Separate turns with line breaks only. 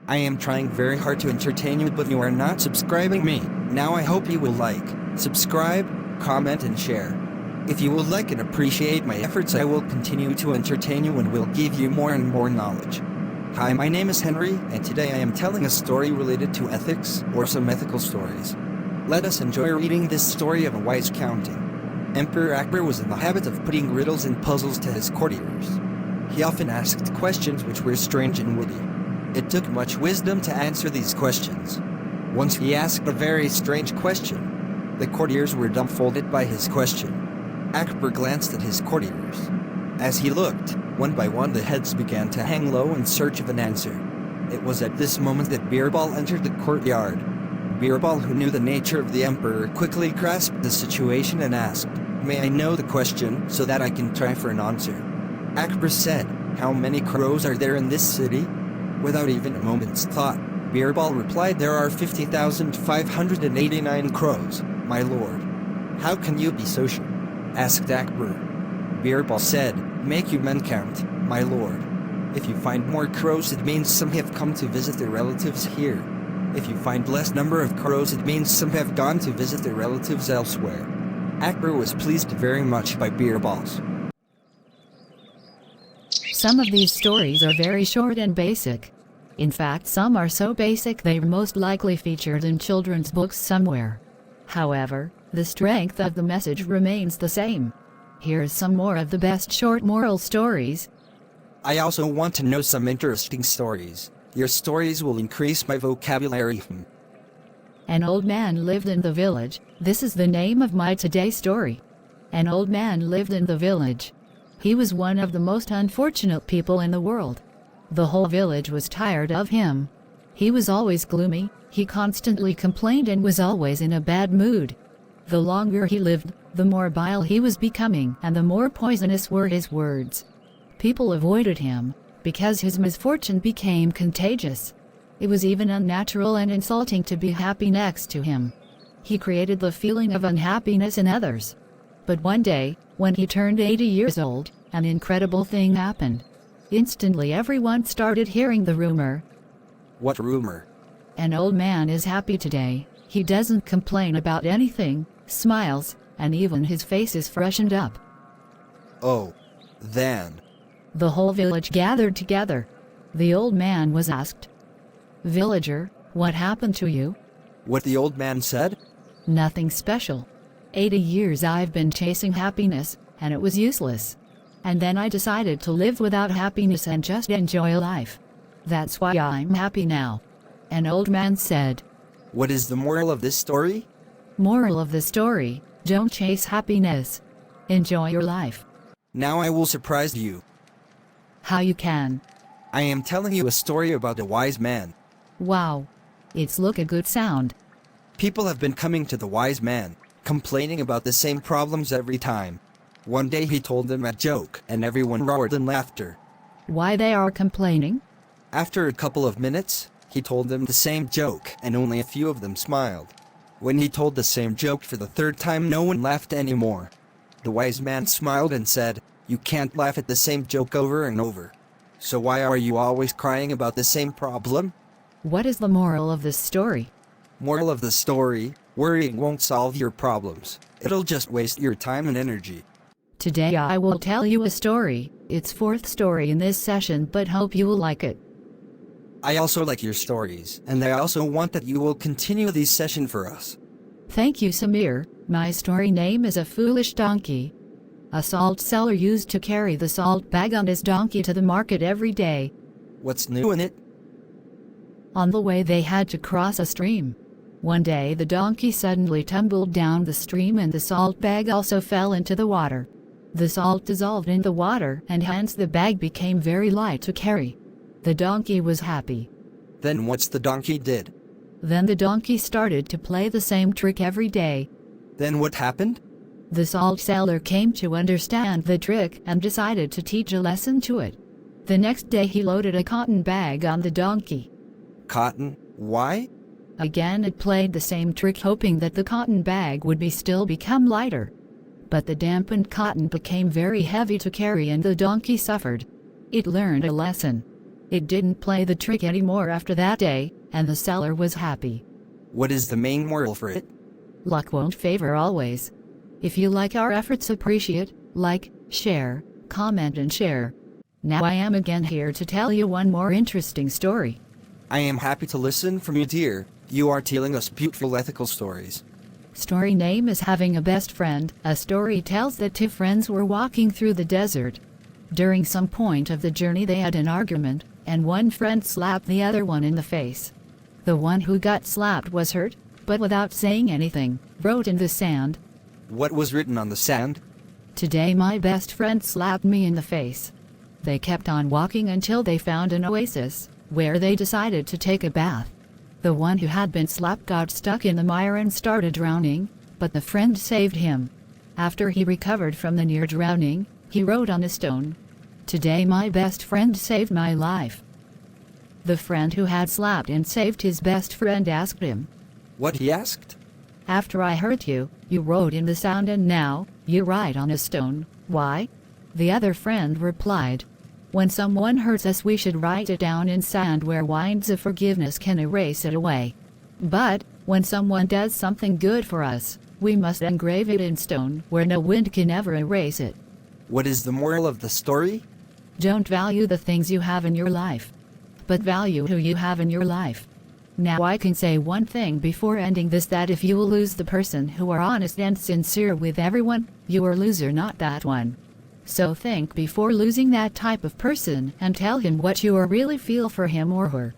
I am trying very hard to entertain you, but you are not subscribing me. Now I hope you will like, subscribe, comment and share. If you will like and appreciate my efforts, I will continue to entertain you and will give you more and more knowledge. Hi, my name is Henry, and today I am telling a story related to ethics, or some ethical stories. Let us enjoy reading this story of a wise counting. Emperor Akbar was in the habit of putting riddles and puzzles to his courtiers. He often asked questions which were strange and witty. It took much wisdom to answer these questions. Once he asked a very strange question. The courtiers were dumbfounded by his question. Akbar glanced at his courtiers. As he looked, one by one the heads began to hang low in search of an answer. It was at this moment that Birbal entered the courtyard. Birbal, who knew the nature of the emperor, quickly grasped the situation and asked, "May I know the question so that I can try for an answer?" Akbar said, "How many crows are there in this city?" Without even a moment's thought, Birbal replied, "There are 50,589 crows, my lord." "How can you be so sure?" asked Akbar. Birbal said, "Make your men count, my lord. If you find more crows, it means some have come to visit their relatives here. If you find less number of crows, it means some have gone to visit their relatives elsewhere." Akbar was pleased very much by Birbal's.
Some of these stories are very short and basic. In fact, some are so basic they are most likely featured in children's books somewhere. However, the strength of the message remains the same. Here's some more of the best short moral stories.
I also want to know some interesting stories. Your stories will increase my vocabulary.
An old man lived in the village. This is the name of my today's story. An old man lived in the village. He was one of the most unfortunate people in the world. The whole village was tired of him. He was always gloomy, he constantly complained and was always in a bad mood. The longer he lived, the more vile he was becoming and the more poisonous were his words. People avoided him, because his misfortune became contagious. It was even unnatural and insulting to be happy next to him. He created the feeling of unhappiness in others. But one day, when he turned 80 years old, an incredible thing happened. Instantly everyone started hearing the rumor.
What rumor?
An old man is happy today. He doesn't complain about anything, smiles, and even his face is freshened up.
Oh, then.
The whole village gathered together. The old man was asked, "Villager, what happened to you?"
What the old man said?
"Nothing special. 80 years I've been chasing happiness, and it was useless. And then I decided to live without happiness and just enjoy life. That's why I'm happy now." An old man said.
What is the moral of this story?
Moral of the story: don't chase happiness. Enjoy your life.
Now I will surprise you.
How you can?
I am telling you a story about a wise man.
Wow. It's look a good sound.
People have been coming to the wise man, complaining about the same problems every time. One day he told them a joke, and everyone roared in laughter.
Why they are complaining?
After a couple of minutes, he told them the same joke, and only a few of them smiled. When he told the same joke for the third time, no one laughed anymore. The wise man smiled and said, "You can't laugh at the same joke over and over. So why are you always crying about the same problem?"
What is the moral of this story?
Moral of the story: worrying won't solve your problems. It'll just waste your time and energy.
Today I will tell you a story. It's fourth story in this session, but hope you will like it.
I also like your stories, and I also want that you will continue this session for us.
Thank you, Samir. My story name is A Foolish Donkey. A salt seller used to carry the salt bag on his donkey to the market every day.
What's new in it?
On the way they had to cross a stream. One day the donkey suddenly tumbled down the stream and the salt bag also fell into the water. The salt dissolved in the water and hence the bag became very light to carry. The donkey was happy.
Then what's the donkey did?
Then the donkey started to play the same trick every day.
Then what happened?
The salt seller came to understand the trick and decided to teach a lesson to it. The next day he loaded a cotton bag on the donkey.
Cotton? Why?
Again it played the same trick, hoping that the cotton bag would still become lighter. But the dampened cotton became very heavy to carry and the donkey suffered. It learned a lesson. It didn't play the trick anymore after that day, and the seller was happy.
What is the main moral for it?
Luck won't favor always. If you like our efforts, appreciate, like, share, comment and share. Now I am again here to tell you one more interesting story.
I am happy to listen from you, dear. You are telling us beautiful ethical stories.
Story name is Having a Best Friend. A story tells that two friends were walking through the desert. During some point of the journey they had an argument, and one friend slapped the other one in the face. The one who got slapped was hurt, but without saying anything, wrote in the sand,
What was written on the sand?
"Today my best friend slapped me in the face." They kept on walking until they found an oasis, where they decided to take a bath. The one who had been slapped got stuck in the mire and started drowning, but the friend saved him. After he recovered from the near drowning, he wrote on a stone, "Today my best friend saved my life." The friend who had slapped and saved his best friend asked him,
What he asked?
"After I hurt you, you wrote in the sand and now, you write on a stone. Why?" The other friend replied, "When someone hurts us we should write it down in sand where winds of forgiveness can erase it away. But, when someone does something good for us, we must engrave it in stone where no wind can ever erase it."
What is the moral of the story?
Don't value the things you have in your life, but value who you have in your life. Now I can say one thing before ending this, that if you will lose the person who are honest and sincere with everyone, you are a loser, not that one. So think before losing that type of person and tell him what you really feel for him or her.